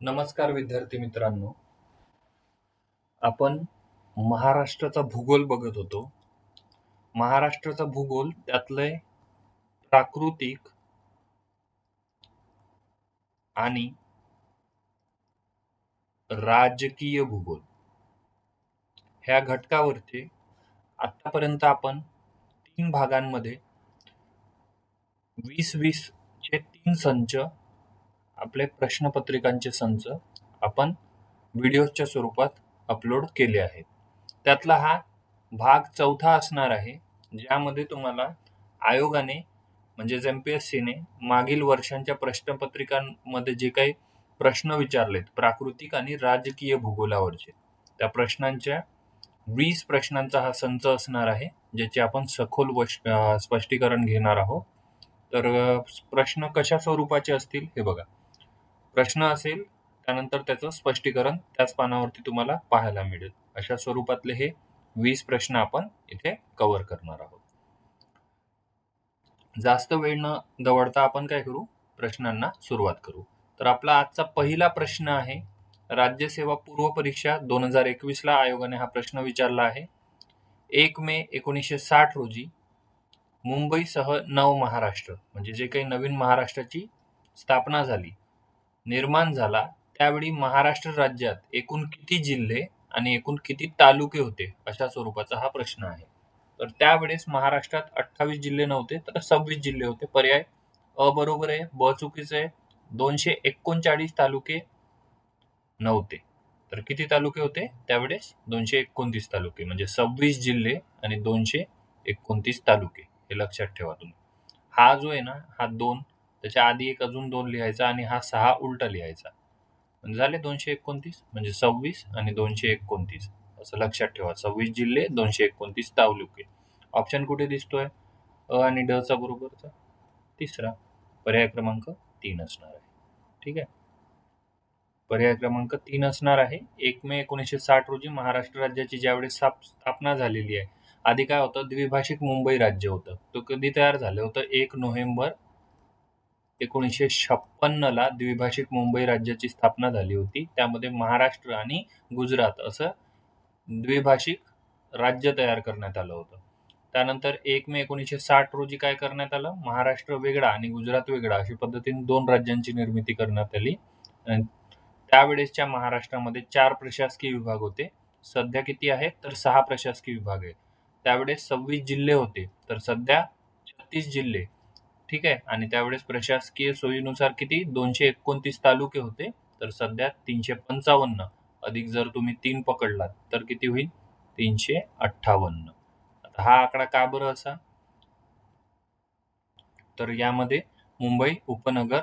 नमस्कार विद्यार्थी मित्रांनो. आपण महाराष्ट्राचा भूगोल बघत होतो. महाराष्ट्राचा भूगोल त्यातले प्राकृतिक आणि राजकीय भूगोल ह्या घटकावरती आतापर्यंत आपण 3 भागांमध्ये 20-20 चे 3 संच आपले प्रश्नपत्रिकांचे संच आपण व्हिडिओच्या स्वरूपात अपलोड केले आहेत. त्यातला हा भाग 4था असणार आहे, ज्यामध्ये तुम्हाला आयोगाने म्हणजेच MPSCने मागील वर्षांच्या प्रश्नपत्रिकांमध्ये जे काही प्रश्न विचारलेत प्राकृतिक आणि राजकीय भूगोलावरचे, त्या प्रश्नांच्या 20 प्रश्नांचा हा संच असणार आहे, ज्याचे आपण सखोल स्पष्टीकरण घेणार आहोत. तर प्रश्न कशा स्वरूपाचे असतील हे बघा. प्रश्न असेल, त्यानंतर त्याचं स्पष्टीकरण त्याच पानावरती तुम्हाला पाहायला मिळेल. अशा स्वरूपातले हे 20 प्रश्न आपण इथे कव्हर करणार आहोत. जास्त वेळ न दवडता आपण काय करू, प्रश्नांना सुरुवात करू. तर आपला आजचा पहिला प्रश्न आहे, राज्यसेवा पूर्व परीक्षा 2021 ला आयोगाने हा प्रश्न विचारला आहे. 1 मे 1960 रोजी मुंबईसह नव महाराष्ट्र म्हणजे जे काही नवीन महाराष्ट्राची स्थापना झाली, निर्माण झाला, त्यावेळी महाराष्ट्र राज्यात एकूण किती जिल्हे आणि एकूण किती तालुके होते, अशा स्वरूपाचा हा प्रश्न आहे. तर त्यावेळेस महाराष्ट्रात 28 जिल्हे नव्हते, तर 26 जिल्हे होते. पर्याय अ बरोबर आहे, ब चुकीचं आहे. 239 तालुके नव्हते. तर किती तालुके होते त्यावेळेस? 229 तालुके, म्हणजे 26 जिल्हे आणि 229 तालुके. हे लक्षात ठेवा तुम्ही. हा जो आहे ना, हा 2, त्याच्या आधी एक अजून 2 लिहायचा आणि हा 6 उलटा लिहायचा. म्हणजे झाले 229, म्हणजे 26 आणि 229 असं लक्षात ठेवा. 26 जिल्हे, 229 तालुके. ऑप्शन कुठे दिसतोय? अ आणि ड चा बरोबरचा तिसरा, पर्याय क्रमांक 3 असणार आहे. ठीक आहे, पर्याय क्रमांक 3 असणार आहे. 1 मे 1960 रोजी महाराष्ट्र राज्याची ज्यावेळेस स्थापना झालेली आहे, आधी काय होतं, द्विभाषिक मुंबई राज्य होतं. तो कधी तयार झालं होतं? 1 नोव्हेंबर 1956 ला द्विभाषिक मुंबई राज्याची स्थापना झाली होती. त्यामध्ये महाराष्ट्र आणि गुजरात असं द्विभाषिक राज्य तयार करण्यात आलं होतं. त्यानंतर 1 मे 1960 रोजी काय करण्यात आलं, महाराष्ट्र वेगळा आणि गुजरात वेगळा अशी पद्धतीने 2 राज्यांची निर्मिती करण्यात आली. त्यावेळेसच्या महाराष्ट्रामध्ये 4 प्रशासकीय विभाग होते. सध्या किती आहेत, तर 6 प्रशासकीय विभाग आहेत. त्यावेळेस 26 जिल्हे होते, तर सध्या 36 जिल्हे. ठीक आहे, आणि त्यावेळेस प्रशासकीय सोयीनुसार किती, 229 तालुके होते, तर सध्या 355 अधिक जर तुम्ही 3 पकडलात तर किती होईल, 358. आता हा आकडा का बरं असा, तर यामध्ये मुंबई उपनगर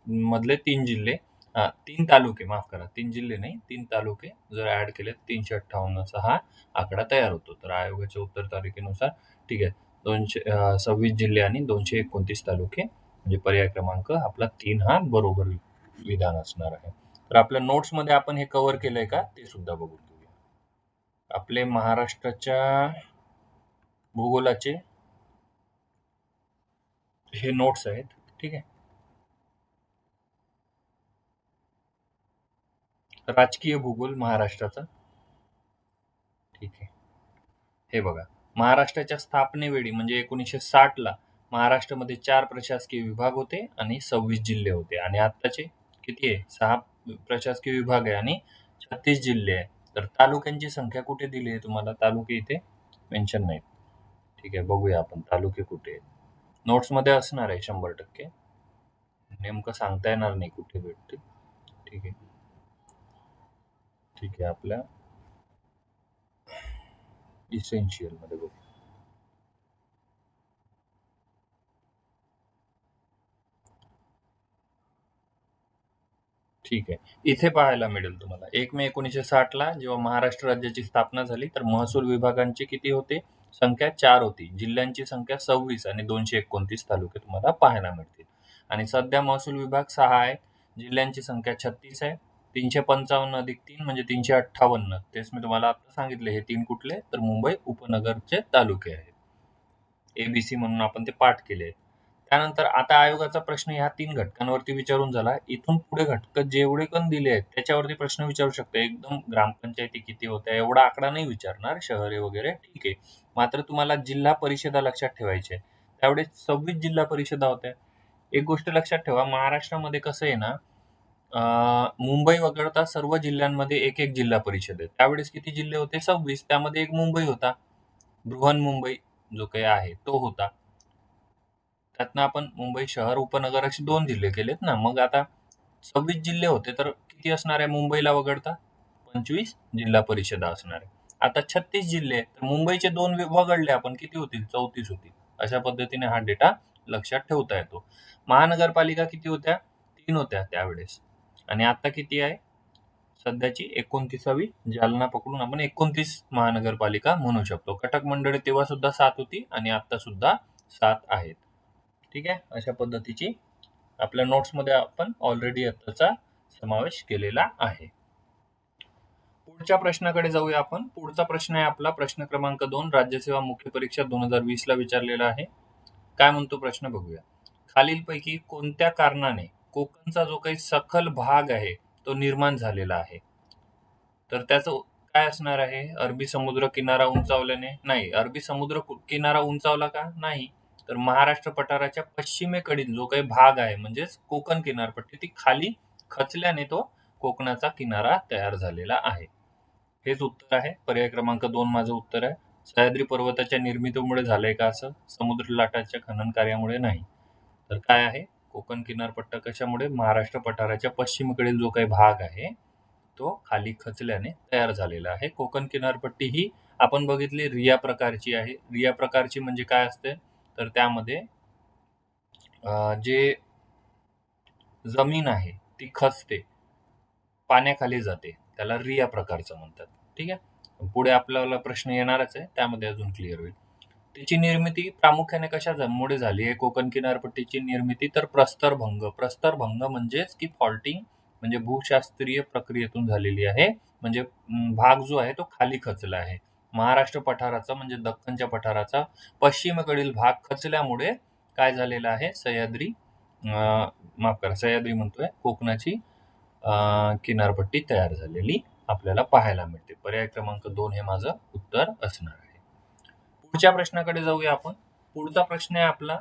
मधले 3 जिल्हे, 3 तालुके, माफ करा, 3 जिल्हे नाही, 3 तालुके जर ऍड केले 358 असा हा आकडा तयार होतो. तर आयोगाच्या उत्तर तारखेनुसार ठीक आहे, 26 जिल्हे आणि 229 तालुके, म्हणजे पर्याय क्रमांक आपला 3 हा बरोबर विधान असणार आहे. तर आपल्या नोट्स मध्ये आपण हे कव्हर केलंय का ते सुद्धा बघून घेऊया. आपले महाराष्ट्राच्या भूगोलाचे हे नोट्स आहेत. ठीक आहे, राजकीय भूगोल महाराष्ट्राचा. ठीक आहे, हे बघा, महाराष्ट्राच्या स्थापनेवेळी म्हणजे 1960 ला महाराष्ट्रामध्ये 4 प्रशासकीय विभाग होते आणि 26 जिल्हे होते. आणि आत्ताचे किती आहे, 6 प्रशासकीय विभाग आहे आणि 36 जिल्हे आहे. तर तालुक्यांची संख्या कुठे दिली आहे तुम्हाला? तालुके इथे मेन्शन नाहीत. ठीक आहे, बघूया आपण तालुके कुठे आहेत. नोट्स मध्ये असणार आहे 100%, नेमकं सांगता येणार नाही कुठे भेटते. ठीक आहे, ठीक आहे, आपल्या इसेन्शियल मध्ये बघू. ठीक आहे, इथे पाहायला मिळेल तुम्हाला. 1 मे 1960 ला जेव्हा महाराष्ट्र राज्याची स्थापना झाली, तर महसूल विभागांची किती होते, संख्या 4 होती. जिल्ह्यांची संख्या 26 आणि 229 तालुके तुम्हाला पाहायला मिळतील. आणि सध्या महसूल विभाग 6 आहे, जिल्ह्यांची संख्या 36 आहे. 355 अधिक 3 म्हणजे 358. तेच मी तुम्हाला आता सांगितले. हे 3 कुठले, तर मुंबई उपनगरचे तालुके आहेत. ABC म्हणून आपण ते पाठ केले. त्यानंतर आता आयोगाचा प्रश्न ह्या 3 घटकांवरती विचारून झाला. इथून पुढे घटक जेवढे पण दिले आहेत त्याच्यावरती प्रश्न विचारू शकते. एकदम ग्रामपंचायती किती होत्या एवढा आकडा नाही विचारणार, शहरे वगैरे ठीक आहे. मात्र तुम्हाला जिल्हा परिषदा लक्षात ठेवायच्या आहे. त्यावेळेस 26 जिल्हा परिषदा होत्या. एक गोष्ट लक्षात ठेवा, महाराष्ट्रामध्ये कसं आहे ना, मुंबई वगळता सर्व जिल्ह्यांमध्ये एक एक जिल्हा परिषद आहे. त्यावेळेस किती जिल्हे होते? 26. त्यामध्ये एक मुंबई होता, बृहन्मुंबई जो काही आहे तो होता. त्यातनं आपण मुंबई शहर उपनगर असे 2 जिल्हे केलेत ना. मग आता 26 जिल्हे होते तर किती असणार आहे मुंबईला वगळता? 25 जिल्हा परिषदा असणार आहे. आता 36 जिल्हे आहेत तर मुंबईचे 2 वगळले आपण, किती होतील? 34 होतील. अशा पद्धतीने हा डेटा लक्षात ठेवता येतो. महानगरपालिका किती होत्या? 3 होत्या त्यावेळेस. आणि आता किती आहे? सध्याची 29वी. जालना पकडून आपण 29 महानगरपालिका म्हणू शकतो. कटक मंडळे तेव्हा सुद्धा 7 होती आणि आता सुद्धा 7 आहेत. ठीक आहे. अशा पद्धतीची आपल्या नोट्समध्ये आपण ऑलरेडी आताचा समावेश केलेला आहे. पुढच्या प्रश्नाकडे जाऊया आपण. पुढचा प्रश्न आहे आपला प्रश्न क्रमांक 2, राज्यसेवा मुख्य परीक्षा 2020 ला विचारलेला आहे. काय म्हणतो प्रश्न बघूया. खालीलपैकी कोणत्या कारणाने कोकणचा जो काही सखल भाग आहे तो निर्माण झालेला आहे? तर त्याचं काय असणार आहे? अरबी समुद्र किनारा उंचावल्याने? नाही. अरबी समुद्र किनारा उंचावला का? नाही. तर महाराष्ट्र पठाराच्या पश्चिमेकडील जो काही भाग आहे म्हणजेच कोकण किनारपट्टी ती खाली खचल्याने तो कोकणाचा किनारा तयार झालेला आहे. हेच उत्तर आहे. पर्याय क्रमांक 2 माझं उत्तर आहे. सह्याद्री पर्वताच्या निर्मितीमुळे झालंय का असं? समुद्र लाटाच्या खनन कार्यामुळे नाही. तर काय आहे? कोकण किनारपट्टा कशामुळे? महाराष्ट्र पठाराच्या पश्चिमेकडील जो काही भाग आहे तो खाली खचल्याने तयार झालेला आहे. कोकण किनारपट्टी ही आपण बघितली रिया प्रकारची आहे. रिया प्रकारची म्हणजे काय असते? तर त्यामध्ये जे जमीन आहे ती खचते, पाण्याखाली जाते, त्याला रिया प्रकारचं म्हणतात. ठीक आहे. पुढे आपल्याला प्रश्न येणारच आहे, त्यामध्ये अजून क्लिअर होईल. त्याची निर्मिती प्रामुख्याने कशामुळे झाली आहे? कोकण किनारपट्टीची निर्मिती तर प्रस्तरभंग. प्रस्तरभंग म्हणजेच की फॉल्टिंग म्हणजे भूशास्त्रीय प्रक्रियेतून झालेली आहे. म्हणजे भाग जो आहे तो खाली खचला आहे. महाराष्ट्र पठाराचा म्हणजे दख्खनच्या पठाराचा पश्चिमेकडील भाग खचल्यामुळे काय झालेलं आहे? सह्याद्री माफ करा, सह्याद्री म्हणतोय, कोकणाची किनारपट्टी तयार झालेली आपल्याला पाहायला मिळते. पर्याय क्रमांक 2 हे माझं उत्तर असणार आहे. पुढच्या प्रश्नाकडे जाऊया आपण. पुढचा प्रश्न आहे आपला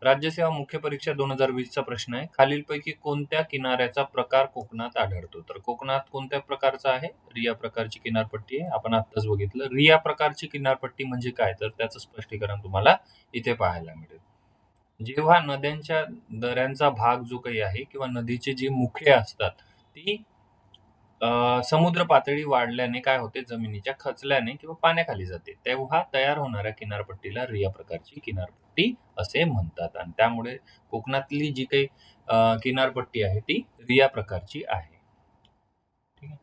राज्यसेवा मुख्य परीक्षा 2020 चा प्रश्न आहे. खालीलपैकी कोणत्या किनाऱ्याचा प्रकार कोकणात आढळतो? तर कोकणात कोणत्या प्रकारचा आहे? रिया प्रकारची किनारपट्टी आहे. आपण आत्ताच बघितलं. रिया प्रकारची किनारपट्टी म्हणजे काय? तर त्याचं स्पष्टीकरण तुम्हाला इथे पाहायला मिळेल. जेव्हा नद्यांच्या दऱ्यांचा भाग जो काही आहे किंवा नदीची जी मुखे असतात ती समुद्र पातळी वाढल्याने काय होते? जमिनीच्या खचल्याने किंवा पाण्याखाली जाते, तेव्हा तयार होणाऱ्या किनारपट्टीला रिया प्रकारची किनारपट्टी असे म्हणतात. आणि त्यामुळे कोकणातली जी काही किनारपट्टी आहे ती रिया प्रकारची आहे. ठीक आहे.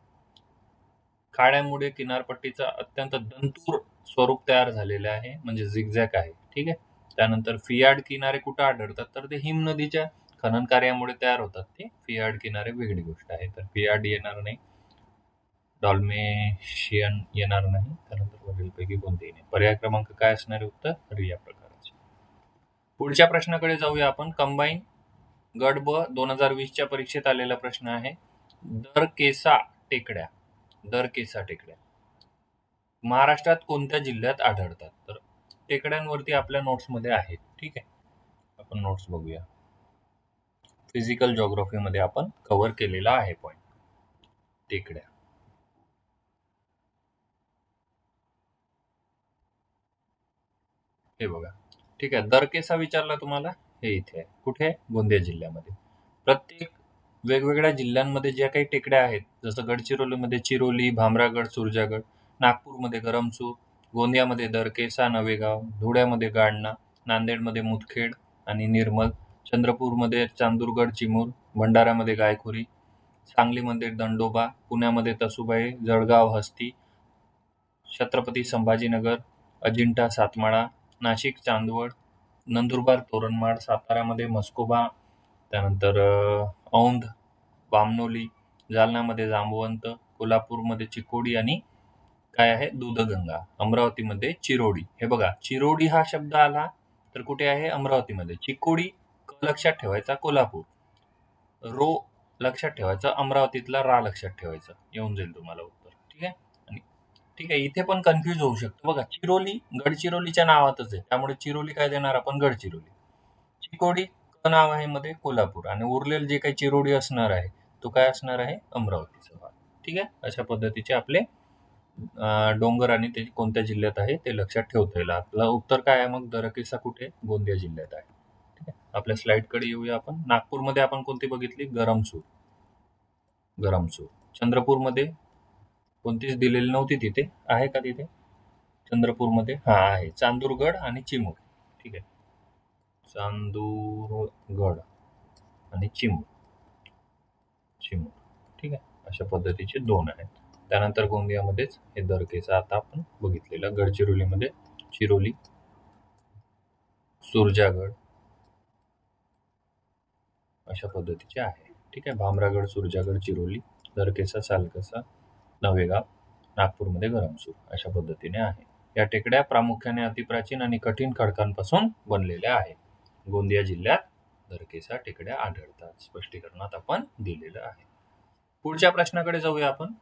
खाड्यामुळे किनारपट्टीचा अत्यंत दंतूर स्वरूप तयार झालेले आहे, म्हणजे झिगझॅग आहे. ठीक आहे. त्यानंतर फियार्ड किनारे कुठे आढळतात? तर ते हिम नदीच्या खनन कार्यामुळे तयार होतात. ते फियार्ड किनारे वेगळी गोष्ट आहे. तर फियार्ड येणार नाही, डॉल्मेशियन येणार नाही. त्यानंतर वरीलपैकी कोणतेही नाही. पर्याय क्रमांक काय असणार आहे उत्तर? रिया प्रकारचे. पुढच्या प्रश्नाकडे जाऊया आपण. कंबाईन गट ब 2020च्या परीक्षेत आलेला प्रश्न आहे. दरकेसा टेकड्या महाराष्ट्रात कोणत्या जिल्ह्यात आढळतात? तर टेकड्यांवरती आपल्या नोट्समध्ये आहेत. ठीक आहे. आपण नोट्स बघूया. फिजिकल जिओग्राफी मध्ये आपण कव्हर केलेला आहे पॉइंट. टेकड्या हे बघा. ठीक आहे. दरकेसा विचारला तुम्हाला, हे इथे आहे. कुठे? गोंदिया जिल्ह्यामध्ये. प्रत्येक वेगवेगळ्या जिल्ह्यांमध्ये ज्या काही टेकड्या आहेत, जसं गडचिरोलीमध्ये चिरोली, भामरागड, सुरजागड, नागपूरमध्ये गरमसूर, गोंदियामध्ये दरकेसा, नवेगाव, धुळ्यामध्ये गाडणा, नांदेडमध्ये मुदखेड आणि निर्मल, चंद्रपूरमध्ये चांदूरगड, चिमूर, भंडाऱ्यामध्ये गायखुरी, सांगलीमध्ये दंडोबा, पुण्यामध्ये तसुबाई, जळगाव, हस्ती, छत्रपती संभाजीनगर, अजिंठा, सातमाळा, नाशिक, चांदवड, नंदुरबार, तोरणमाळ, सातारामध्ये मस्कोबा, त्यानंतर औंध, बामनोली, जालन्यामध्ये जांबवंत, कोल्हापूरमध्ये चिकोडी आणि काय आहे? दूधगंगा, अमरावतीमध्ये चिरोडी. हे बघा, चिरोडी हा शब्द आला तर कुठे आहे? अमरावतीमध्ये. चिकोडी क लक्षात ठेवायचा कोल्हापूर. रो लक्षात ठेवायचं, अमरावतीतला रा लक्षात ठेवायचं. येऊन जाईल तुम्हाला उत्तर. ठीक आहे. आणि ठीक आहे, इथे पण कन्फ्युज होऊ शकतो बघा. चिरोली गडचिरोलीच्या नावातच आहे, त्यामुळे चिरोली काय देणार आपण? गडचिरोली. चिकोडी क नाव आहे मध्ये कोल्हापूर, आणि उरलेलं जे काही चिरोडी असणार आहे तो काय असणार आहे? अमरावतीचा भाग. ठीक आहे. अशा पद्धतीचे आपले डोंगर आणि ते कोणत्या जिल्ह्यात आहे ते लक्षात ठेवता येईल. आपलं उत्तर काय आहे मग? दरकेसा कुठे? गोंदिया जिल्ह्यात आहे. ठीक आहे. आपल्या स्लाइडकडे येऊया आपण. नागपूरमध्ये आपण कोणती बघितली? गरमसूर. गरमसूर. चंद्रपूरमध्ये कोणतीच दिलेली नव्हती, तिथे आहे का? तिथे चंद्रपूरमध्ये आहे चांदूरगड आणि चिमूर. ठीक आहे. चांदूरगड आणि चिमूर. ठीक आहे. अशा पद्धतीचे दोन आहेत. त्यानंतर गोंदियामध्येच हे दरकेसा आता आपण बघितलेलं. गडचिरोलीमध्ये चिरोली, सुरजागड अशा पद्धतीचे आहे. ठीक आहे. भामरागड, सुरजागड, चिरोली, दरकेसा, सालकसा, नवेगाव, नागपूरमध्ये गरमसूर अशा पद्धतीने आहे. या टेकड्या प्रामुख्याने अतिप्राचीन आणि कठीण खडकांपासून बनलेल्या आहेत. गोंदिया जिल्ह्यात दरकेसा टेकड्या आढळतात. स्पष्टीकरणात आपण दिलेलं आहे. पुढच्या प्रश्नाकडे जाऊया आपण.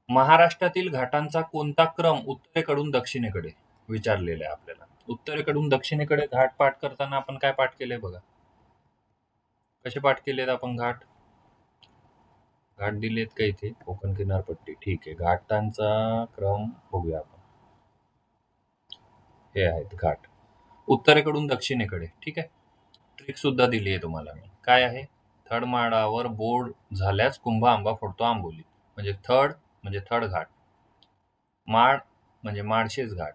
महाराष्ट्रातील घाटांचा कोणता क्रम उत्तरेकडून दक्षिणेकडे विचारलेला आहे आपल्याला. उत्तरेकडून दक्षिणेकडे घाट पाठ करताना आपण काय पाठ केलंय बघा. कसे पाठ केलेत आपण घाट? घाट दिलेत का इथे? कोकण किनारपट्टी. ठीक आहे. घाटांचा क्रम बघूया आपण. हे आहेत घाट उत्तरेकडून दक्षिणेकडे. ठीक आहे. ट्रिक सुद्धा दिली आहे तुम्हाला मी. काय आहे? थड माडावर बोर्ड झाल्यास कुंभ आंबा फोडतो आंबोली. म्हणजे थड म्हणजे थड घाट, माड म्हणजे माळशेज घाट,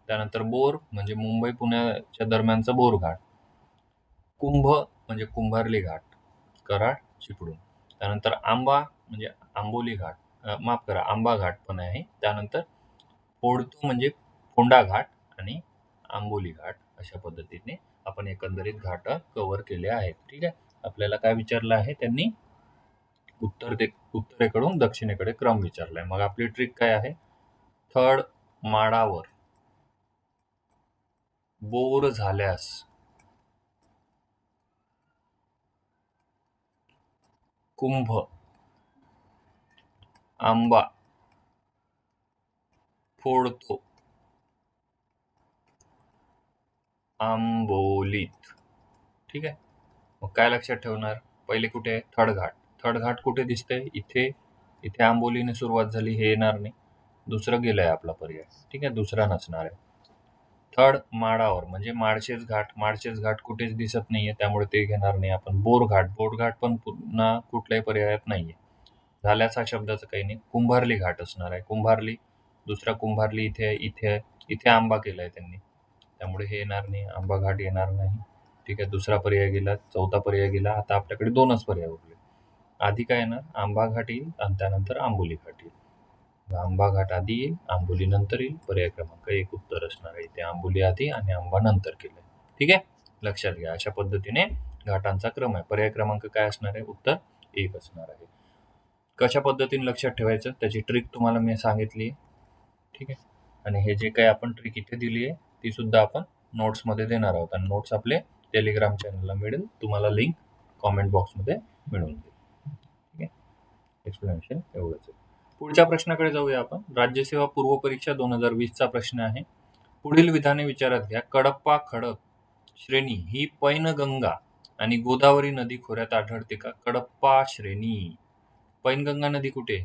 त्यानंतर बोर म्हणजे मुंबई पुण्याच्या दरम्यानचा बोर घाट, कुंभ म्हणजे कुंभारली घाट, कराड चिपळूण. त्यानंतर आंबा म्हणजे आंबोली घाट, माफ करा आंबा घाट पण आहे. त्यानंतर फोडतो म्हणजे फोंडा घाट आणि आंबोली घाट. अशा पद्धतीने आपण एकंदरीत घाट कव्हर केले आहेत. ठीक आहे. आपल्याला काय विचारलं आहे त्यांनी? उत्तरेकडून दक्षिणेकडे क्रम विचारलाय. मग आपली ट्रिक काय आहे? थड माडावर बोर झाल्यास कुंभ आंबा फोडतो आंबोलीत. ठीक आहे. मग काय लक्षात ठेवणार? पहिले कुठे आहे? थडघाट. थडघाट कुठे दिसतंय? इथे. इथे आंबोलीने सुरुवात झाली, हे येणार नाही. दुसरं गेलंय आपला पर्याय. ठीक आहे. दुसरा नसणार आहे. थड माडावर म्हणजे माळशेज घाट. माळशेज घाट कुठेच दिसत नाहीये, त्यामुळे ते घेणार नाही आपण. बोरघाट. बोरघाट पण पुन्हा कुठल्याही पर्यायात नाहीये. झाल्यास हा शब्दाचं काही नाही. कुंभारली घाट असणार आहे. कुंभारली. दुसरा कुंभारली इथे आहे, इथे आहे. इथे आंबा केलाय त्यांनी, त्यामुळे हे येणार नाही. आंबा घाट येणार नाही. ठीक आहे. दुसरा पर्याय गेला, चौथा पर्याय गेला. आता आपल्याकडे दोनच पर्याय उरले. आधी काय येणार? आंबा घाट येईल आणि त्यानंतर आंबोली घाट येईल. आंबा घाट आधी येईल, आंबोली नंतर येईल. पर्याय क्रमांक 1 उत्तर असणार आहे. इथे आंबोली आधी आणि आंबा नंतर केलंय. ठीक आहे. लक्षात घ्या. अशा पद्धतीने घाटांचा क्रम आहे. पर्याय क्रमांक काय असणार आहे? उत्तर 1 असणार आहे. कशा पद्धतीने लक्षात ठेवायचं त्याची ट्रिक तुम्हाला मी सांगितली. ठीक आहे. आणि हे जे काही आपण ट्रिक इथे दिली आहे ती सुद्धा आपण नोट्समध्ये देणार आहोत, आणि नोट्स आपले टेलिग्राम चॅनलला मिळेल. तुम्हाला लिंक कॉमेंट बॉक्समध्ये मिळून जाईल. ठीक आहे. एक्सप्लेनेशन एवढंच आहे. पुढच्या प्रश्नाकडे जाऊया आपण. राज्यसेवा पूर्व परीक्षा 2020चा प्रश्न आहे. पुढील विधाने विचारात घ्या. कडप्पा खडक श्रेणी ही पैनगंगा आणि गोदावरी नदी खोऱ्यात आढळते का? कडप्पा श्रेणी. पैनगंगा नदी कुठे?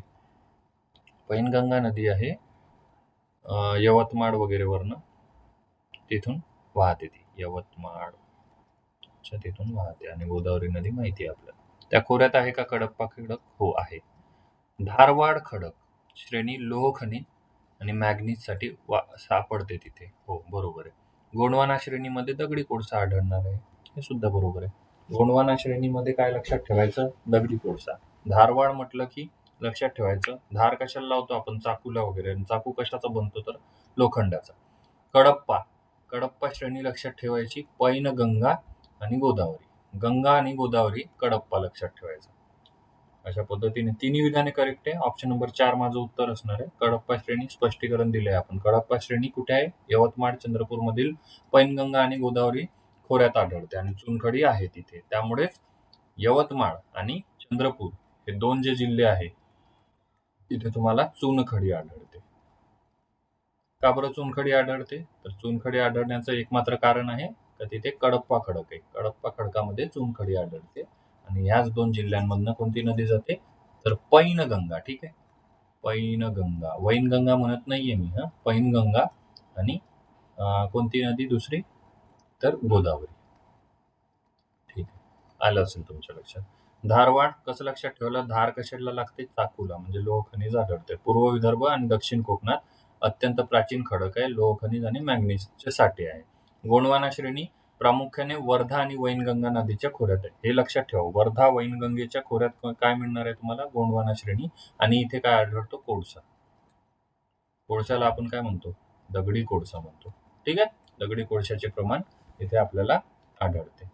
पैनगंगा नदी आहे यवतमाळ वगैरे वरनं तिथून वाहते ती. यवतमाळच्या तिथून वाहते. आणि गोदावरी नदी माहिती आहे आपल्याला. त्या खोऱ्यात आहे का कडप्पा खडक? हो आहे. धारवाड खडक श्रेणी लोह खनिज आणि मॅग्नीजसाठी सापडते तिथे. हो बरोबर आहे. गोंडवाना श्रेणीमध्ये दगडी कोळसा आढळणार आहे. हे सुद्धा बरोबर आहे. गोंडवाना श्रेणीमध्ये काय लक्षात ठेवायचं? दगडी कोळसा. धारवाड म्हटलं की लक्षात ठेवायचं, धार कशाला लावतो आपण? चाकूला वगैरे. आणि चाकू कशाचा बनतो? तर लोखंडाचा. कडप्पा. कडप्पा श्रेणी लक्षात ठेवायची पैनगंगा आणि गोदावरी. गंगा आणि गोदावरी, कडप्पा लक्षात ठेवायचा. अशा पद्धतीने तिन्ही विधाने करेक्ट आहे. ऑप्शन नंबर 4 माझं उत्तर असणार आहे. कडप्पा श्रेणी स्पष्टीकरण दिले आहे आपण. कडप्पा श्रेणी कुठे आहे? यवतमाळ, चंद्रपूर मधील पैनगंगा आणि गोदावरी खोऱ्यात आढळते आणि चुनखडी आहे तिथे. त्यामुळेच यवतमाळ आणि चंद्रपूर हे 2 जे जिल्हे आहेत तिथे तुम्हाला चुनखडी आढळते. का बरं चुनखडी आढळते? तर चुनखडी आढळण्याचं एकमात्र कारण आहे का तिथे कडप्पा खडक आहे. कडप्पा खडकामध्ये चुनखडी आढळते आणि ह्याच 2 जिल्ह्यांमधनं कोणती नदी जाते? तर पैनगंगा. ठीक आहे, पैनगंगा. वैनगंगा म्हणत नाहीये मी. पैनगंगा आणि कोणती नदी दुसरी? तर गोदावरी. ठीक आहे, आलं असेल तुमच्या लक्षात. धारवाड कसं लक्षात ठेवलं? धार कशाला लागते? चाकूला, म्हणजे लोह खनिज आढळते. पूर्व विदर्भ आणि दक्षिण कोकणात अत्यंत प्राचीन खडक आहे. लोह खनिज आणि मॅंगनीजचे साठे आहे. गोंडवाना श्रेणी प्रामुख्याने वर्धा आणि वैनगंगा नदीच्या खोऱ्यात आहे. हे लक्षात ठेवा. वर्धा वैनगंगेच्या खोऱ्यात काय मिळणार आहे तुम्हाला? गोंडवाना श्रेणी. आणि इथे काय आढळतो? कोळसा. कोळशाला आपण काय म्हणतो? दगडी कोळसा म्हणतो. ठीक आहे, दगडी कोळशाचे प्रमाण इथे आपल्याला आढळते.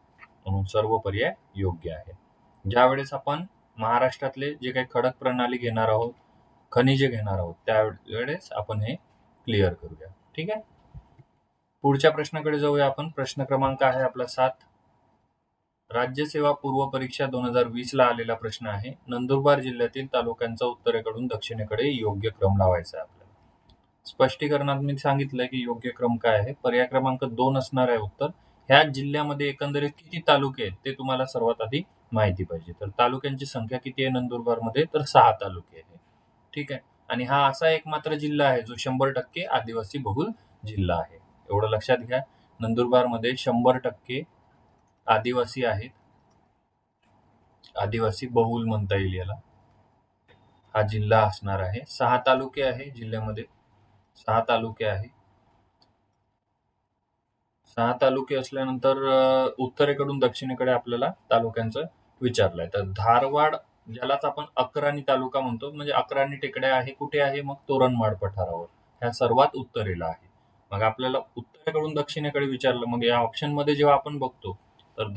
म्हणून सर्व पर्याय योग्य आहे. ज्यावेळेस आपण महाराष्ट्रातले जे काही खडक प्रणाली घेणार आहोत, खनिजे घेणार आहोत, त्यावेळेस आपण हे क्लिअर करूया. ठीक आहे, पुढच्या प्रश्नाकडे जाऊया आपण. प्रश्न क्रमांक आहे आपला 7. राज्यसेवा पूर्व परीक्षा 2020 ला आलेला प्रश्न आहे. नंदुरबार जिल्ह्यातील तालुक्यांचा उत्तरेकडून दक्षिणेकडे योग्य क्रम लावायचा आहे आपल्याला. स्पष्टीकरणात मी सांगितलंय की योग्य क्रम काय आहे. पर्याय क्रमांक 2 असणार आहे उत्तर. ह्या जिल्ह्यामध्ये एकंदरीत किती तालुके आहेत ते तुम्हाला सर्वात आधी माहिती पाहिजे. तर तालुक्यांची संख्या किती आहे नंदुरबारमध्ये? तर 6 तालुके आहे. ठीक आहे, आणि हा असा एकमात्र जिल्हा आहे जो 100% आदिवासी बहुल जिल्हा आहे. एवढं लक्षात घ्या. नंदुरबारमध्ये 100% आदिवासी आहेत. आदिवासी बहुल म्हणता येईल याला. हा जिल्हा असणार आहे. 6 तालुके आहे जिल्ह्यामध्ये. 6 तालुके आहे. 6 तालुके असल्यानंतर उत्तरेकडून दक्षिणेकडे आपल्याला तालुक्यांचं विचारलंय. तर धारवाड, ज्यालाच आपण अक्राणी तालुका म्हणतो, म्हणजे अक्राणी टेकड्या आहे. कुठे आहे? मग तोरणमाळ पठारावर. ह्या सर्वात उत्तरेला आहे. मग आपल्याला उत्तरेकडून दक्षिणेकडे विचारलं. मग या ऑप्शन मध्ये जेव्हा आपण बघतो तर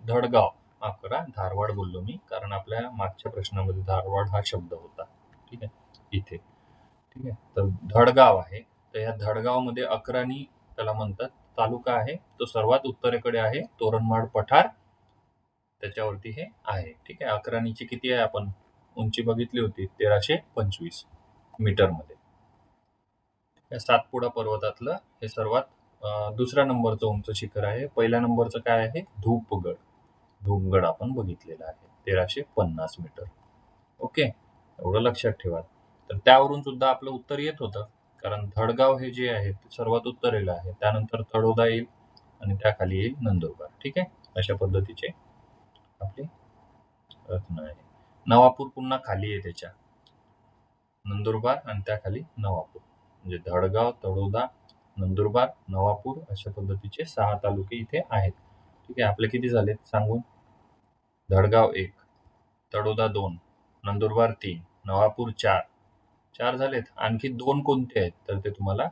धडगाव, माफ करा, धारवाड बोललो मी, कारण आपल्या मागच्या प्रश्नामध्ये धारवाड हा शब्द होता. ठीक आहे, इथे. ठीक आहे, तर धडगाव आहे. तर या धडगाव मध्ये अक्राणी त्याला म्हणतात तालुका आहे. तो सर्वात उत्तरेकडे आहे. तोरणमाळ पठार त्याच्यावरती हे आहे. ठीक आहे, अक्राणीची किती आहे? आपण उंची बघितली होती, 1325 मीटर मध्ये. सातपुडा पर्वतातलं हे सर्वात दुसऱ्या नंबरचं उंच शिखर आहे. पहिल्या नंबरचं काय आहे? धूपगड. धूपगड आपण बघितलेला आहे, 1350 मीटर. ओके, एवढं लक्षात ठेवा. तर त्यावरून सुद्धा आपलं उत्तर येत होतं, कारण धडगाव हे जे आहे ते सर्वात उत्तरेला आहे. त्यानंतर तळोदा येईल आणि त्याखाली येईल नंदुरबार. ठीक आहे, अशा पद्धतीचे आपली रचना आहे. नवापूर पुन्हा खाली आहे त्याच्या, नंदुरबार आणि त्याखाली नवापूर. म्हणजे धडगाव, तळोदा, नंदुरबार, नवापूर अशा पद्धतीचे 6 तालुके इथे आहेत. ठीक आहे, आपले किती झालेत सांगून? धडगाव 1, तळोदा 2, नंदुरबार 3, नवापूर 4. 4 झालेत. आणखी 2 कोणते आहेत तर ते तुम्हाला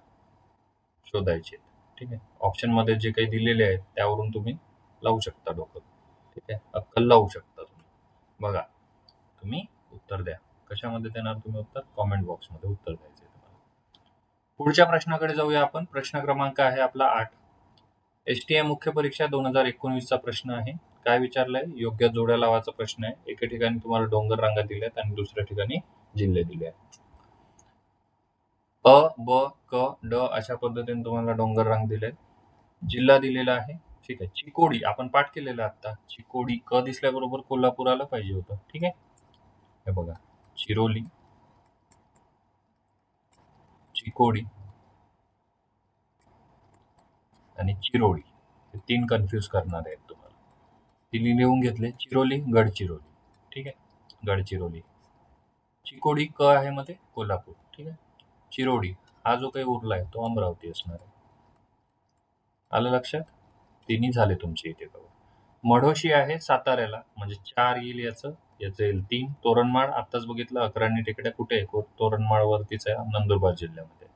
शोधायचे. ठीक आहे, ऑप्शन मध्ये जे काही दिलेले आहेत त्यावरून तुम्ही लावू शकता डोकं. ठीक आहे, अक्कल लावू शकता तुम्ही. बघा, तुम्ही उत्तर द्या. कशामध्ये देणार तुम्ही उत्तर? कॉमेंट बॉक्स मध्ये उत्तर द्यायचे तुम्हाला. पुढच्या प्रश्नाकडे जाऊया आपण. प्रश्न क्रमांक आहे आपला 8. STI मुख्य परीक्षा 2019 चा प्रश्न आहे. काय विचारलंय? योग्य जोड्या लावायचा प्रश्न आहे. एके ठिकाणी तुम्हाला डोंगर रांगा दिल्यात आणि दुसऱ्या ठिकाणी जिल्हे दिले आहेत. अ, ब, क, ड अशा पद्धतीने तुम्हाला डोंगर रांग दिले. जिल्हा दिलेला आहे. ठीक आहे, चिकोडी आपण पाठ केलेला आता. चिकोडी, क दिसल्याबरोबर कोल्हापूर आलं पाहिजे होतं. ठीक आहे, हे बघा, चिरोली, चिकोडी आणि चिरोळी हे 3 कन्फ्यूज करणार आहेत तुम्हाला. 3 लिहून घेतले. चिरोली, गडचिरोली. ठीक आहे, गडचिरोली. चिकोडी क आहे मध्ये कोल्हापूर. ठीक आहे, चिरोडी हा जो काही उरलाय तो अमरावती असणार आहे. आलं लक्षात? 3 झाले तुमचे इथे कवर. मढोशी आहे साताऱ्याला, म्हणजे 4 येईल याचं येईल 3. तोरणमाळ आत्ताच बघितलं, अक्राणी टेकड्या कुठे आहे? तोरणमाळ वरतीच आहे, नंदुरबार जिल्ह्यामध्ये.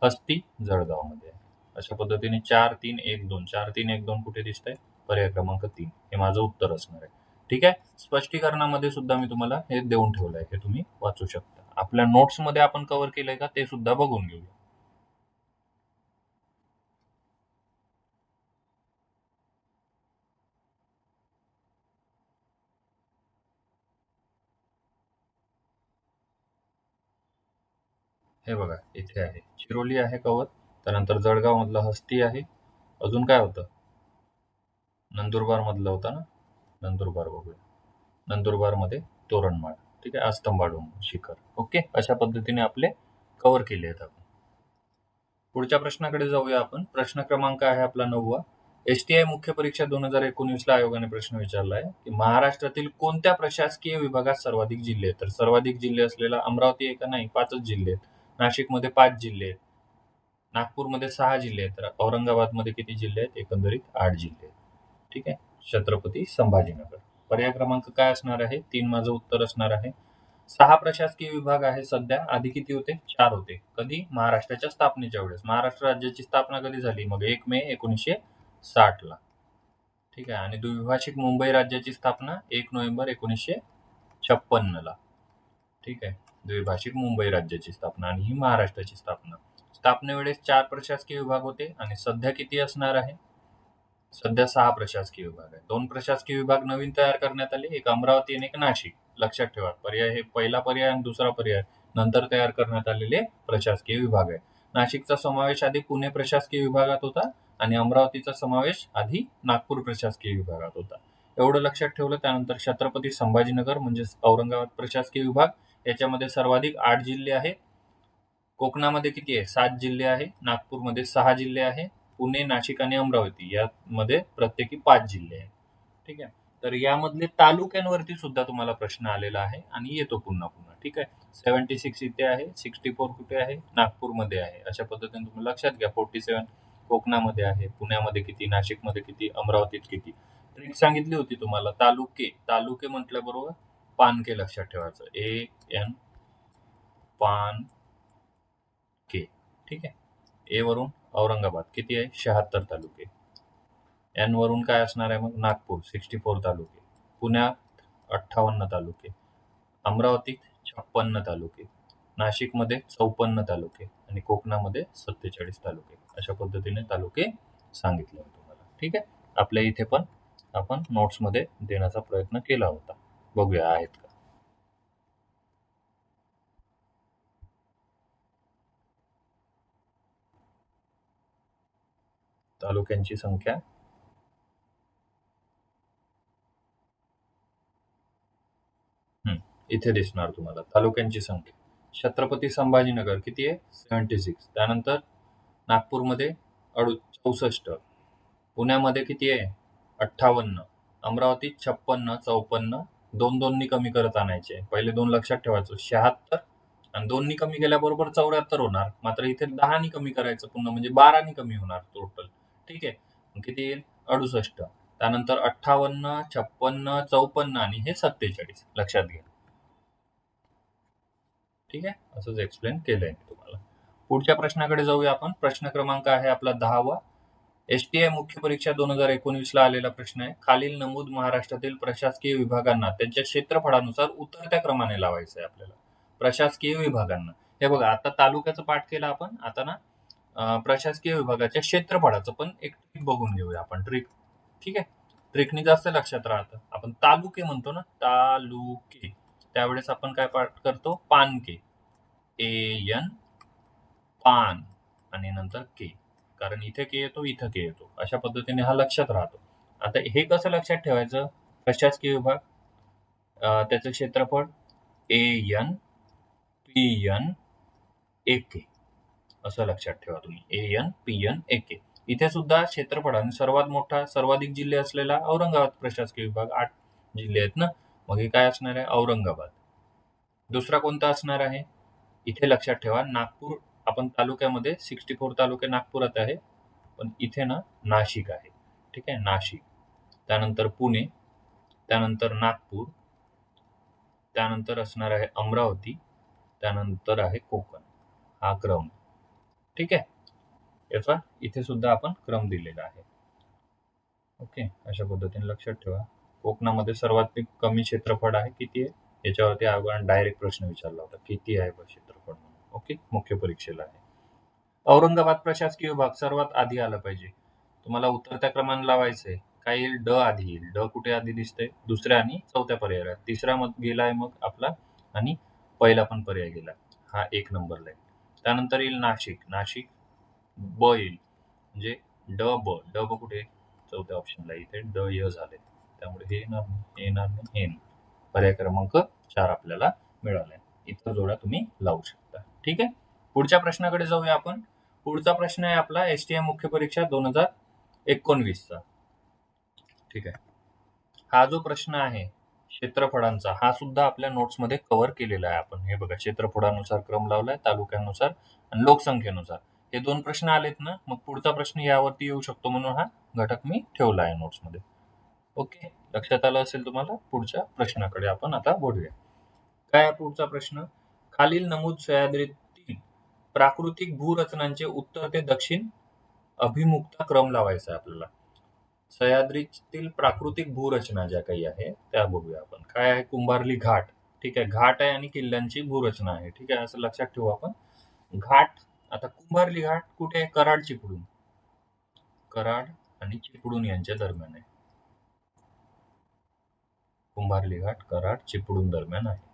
हस्ती जळगाव मध्ये आहे. अशा पद्धतीने 4, 3, 1, 2. 4, 3, 1, 2 कुठे दिसतंय? पर्याय क्रमांक 3 हे माझं उत्तर असणार आहे. ठीक आहे. स्पष्टीकरणामध्ये सुद्धा मी तुम्हाला हे देऊन ठेवलंय, हे तुम्ही वाचू शकता. आपल्या नोट्स मध्ये आपण कव्हर केलंय का ते सुद्धा बघून घेऊया. हे बघा इथे आहे, चिरोली आहे कव्हर, त्यानंतर जळगाव मधलं हस्ती आहे, अजून काय होतं, नंदुरबार मधलं होतं ना, नंदुरबार बघूया. नंदुरबार मध्ये तोरणमाळ, ठीक आहे, अस्तंबाडोंगर शिखर. ओके, अशा पद्धतीने आपले कव्हर केले आहेत आपण. पुढच्या प्रश्नाकडे जाऊया आपण. प्रश्न क्रमांक आहे आपला 9वा. एसटीआय मुख्य परीक्षा 2019 ला आयोगाने प्रश्न विचारलाय की महाराष्ट्रातील कोणत्या प्रशासकीय विभागात सर्वाधिक जिल्हे आहेत. तर सर्वाधिक जिल्हे असलेला अमरावती आहे का, नाही, 5च जिल्हे आहेत. नाशिकमध्ये 5 जिल्हे आहेत, नागपूरमध्ये 6 जिल्हे आहेत, तर औरंगाबादमध्ये किती जिल्हे आहेत, एकंदरीत 8 जिल्हे आहेत. ठीक आहे, छत्रपती संभाजीनगर. पर्याय क्रमांक काय असणार आहे, 3 माझं उत्तर असणार आहे. 6 प्रशासकीय विभाग आहे सध्या, आधी किती होते, 4 होते. कधी, महाराष्ट्राच्या स्थापनेच्या वेळेस. महाराष्ट्र राज्याची स्थापना कधी झाली, मग 1 मे 1960 ला. ठीक आहे, आणि द्विभाषिक मुंबई राज्याची स्थापना 1 नोव्हेंबर 1956 ला. ठीक आहे, द्विभाषिक मुंबई राज्याची स्थापना, आणि ही महाराष्ट्राची स्थापना. स्थापनेवेळेस 4 प्रशासकीय विभाग होते, आणि सध्या किती असणार आहे, सध्या 6 प्रशासकीय विभाग आहे. 2 प्रशासकीय विभाग नवीन तयार करण्यात आले, एक अमरावती आणि एक नाशिक. लक्षात ठेवा, पर्याय हे पहिला पर्याय आणि दुसरा पर्याय नंतर तयार करण्यात आलेले प्रशासकीय विभाग आहे. नाशिकचा समावेश आधी पुणे प्रशासकीय विभागात होता, आणि अमरावतीचा समावेश आधी नागपूर प्रशासकीय विभागात होता. एवढं लक्षात ठेवलं, त्यानंतर छत्रपती संभाजीनगर म्हणजे औरंगाबाद प्रशासकीय विभाग, याच्यामध्ये सर्वाधिक 8 जिल्हे आहेत. कोकणामध्ये किती आहे, 7 जिल्हे आहे. नागपूरमध्ये 6 जिल्हे आहे. पुणे, नाशिक आणि अमरावती यामध्ये प्रत्येकी 5 जिल्हे आहेत. ठीक आहे, तर यामधले तालुक्यांवरती सुद्धा तुम्हाला प्रश्न आलेला आहे, आणि येतो पुन्हा पुन्हा. ठीक आहे, 76 इथे आहे, 64 कुठे आहे, नागपूरमध्ये आहे. अशा पद्धतीने तुम्ही लक्षात घ्या. 47 कोकणामध्ये आहे, पुण्यामध्ये किती, नाशिकमध्ये किती, अमरावतीत किती. ट्रिक सांगितली होती तुम्हाला, तालुके, तालुके म्हटल्याबरोबर पानके लक्षात ठेवायचं, AN पान के. ठीक आहे, ए वरून औरंगाबाद किती आहे, 76 तालुके. एन वरून काय असणार आहे, मग नागपूर 64 तालुके. पुण्यात 58 तालुके. अमरावतीत 56 तालुके. नाशिकमध्ये 54 तालुके, आणि कोकणामध्ये 47 तालुके. अशा पद्धतीने तालुके सांगितले तुम्हाला. ठीक आहे, आपल्या इथे पण आपण नोट्समध्ये देण्याचा प्रयत्न केला होता. बघूया आहेत का. तालुक्यांची संख्या इथे दिसणार तुम्हाला. तालुक्यांची संख्या, छत्रपती संभाजीनगर किती आहे, 76. त्यानंतर नागपूरमध्ये 64. पुण्यामध्ये किती आहे, 58. अमरावतीत 56, 54. 2-2 नी कमी करत आणायचे. पहिले 2 लक्षात ठेवायचं, 76, आणि 2 नी कमी केल्याबरोबर 74 होणार. मात्र इथे 10 नी कमी करायचं पुन्हा, म्हणजे 12 नी कमी होणार टोटल. ठीक आहे, मग किती येईल, 68. त्यानंतर 58, 56, 54, आणि हे 47. लक्षात घ्या. ठीक आहे, असंच एक्सप्लेन केलंय मी तुम्हाला. पुढच्या प्रश्नाकडे जाऊया आपण. प्रश्न क्रमांक आहे आपला 10वा. एसटीआय मुख्य परीक्षा 2019 ला आलेला प्रश्न आहे. खालील नमूद महाराष्ट्रातील प्रशासकीय विभागांना त्यांच्या क्षेत्रफळानुसार उतरत्या क्रमाने लावायचं आहे आपल्याला. प्रशासकीय विभागांना, हे बघा, आता तालुक्याचं पाठ केलं आपण, आता ना प्रशासकीय विभागाच्या क्षेत्रफळाचं पण एक ट्रिक बघून घेऊया आपण, ट्रिक. ठीक आहे, ट्रिकनी जास्त लक्षात राहतं. आपण तालुके म्हणतो ना, तालुके, त्यावेळेस आपण काय पाठ करतो, पानके, AN पान, आणि नंतर के, कारण इथे के येतो, इथं के येतो. अशा पद्धतीने हा लक्षात राहतो. आता हे कसं लक्षात ठेवायचं, प्रशासकीय विभाग, त्याचं क्षेत्रफळ AN PN AK, असं लक्षात ठेवा तुम्ही, AN PN AK. इथे सुद्धा क्षेत्रफळाने सर्वात मोठा, सर्वाधिक जिल्हे असलेला औरंगाबाद प्रशासकीय विभाग, 8 जिल्हे आहेत ना, मग हे काय असणार आहे, औरंगाबाद. दुसरा कोणता असणार आहे, इथे लक्षात ठेवा, नागपूर, आपण तालुक्यामध्ये 64 तालुके नागपुरात आहे, पण इथे ना नाशिक आहे. ठीक आहे, नाशिक. त्यानंतर पुणे, त्यानंतर नागपूर, त्यानंतर असणार आहे अमरावती, त्यानंतर आहे कोकण. हा क्रम. ठीक आहे, याचा इथे सुद्धा आपण क्रम दिलेला आहे. ओके, अशा पद्धतीने लक्षात ठेवा. कोकणामध्ये सर्वात कमी क्षेत्रफळ आहे, किती आहे? याच्यावरती आयोगाने डायरेक्ट प्रश्न विचारला होता, किती आहे बा क्षेत्रफळ म्हणून. ओके, मुख्य परीक्षेला आहे. औरंगाबाद प्रशासकीय विभाग सर्वात आधी आला पाहिजे. तुम्हाला उतरत्या क्रमाने लावायचंय. काय येईल? ड आधी येईल. ड कुठे आधी दिसतंय? दुसऱ्या आणि चौथ्या पर्यायाला. तिसरा मग गेलाय मग आपला, आणि पहिला पण पर्याय गेला. हा 1 नंबरला आहे. त्यानंतर येईल नाशिक. नाशिक ब येईल. म्हणजे ड ब. ड ब कुठे? चौथ्या ऑप्शनला. इथे ड य झाले. त्यामुळे हे येणार नाही, हे येणार नाही, हे नाही. पर्याय क्रमांक 4 आपल्याला मिळालाय. इतर जोड्या तुम्ही लावू शकता. ठीक आहे. पुढच्या प्रश्नाकडे जाऊया आपण. पुढचा प्रश्न आहे आपला एसटीएम मुख्य परीक्षा 2019चा. ठीक आहे. हा जो प्रश्न आहे क्षेत्रफळांचा, हा सुद्धा आपल्या नोट्समध्ये कव्हर केलेला आहे आपण. हे बघा, क्षेत्रफळानुसार क्रम लावलाय, तालुक्यानुसार आणि लोकसंख्येनुसार. हे 2 प्रश्न आलेत ना, मग पुढचा प्रश्न यावरती येऊ शकतो म्हणून हा घटक मी ठेवला आहे नोट्समध्ये. ओके, लक्षात आलं असेल तुम्हाला. पुढच्या प्रश्नाकडे आपण आता बोलूया. काय आहे पुढचा प्रश्न? खालील नमूद सह्याद्रीतील प्राकृतिक भूरचनांचे उत्तर ते दक्षिण अभिमुखता क्रम लावायचा आहे आपल्याला. सह्याद्रीतील प्राकृतिक भूरचना ज्या काही आहे त्या बघूया आपण. काय आहे? कुंभार्ली घाट. ठीक आहे, घाट आहे आणि किल्ल्यांची भूरचना आहे. ठीक आहे, असं लक्षात ठेवू आपण. घाट, आता कुंभार्ली घाट कुठे आहे? कराड चिपळूण. कराड आणि चिपळूण यांच्या दरम्यान आहे. कुंभार्ली घाट कराड चिपळूण दरम्यान आहे.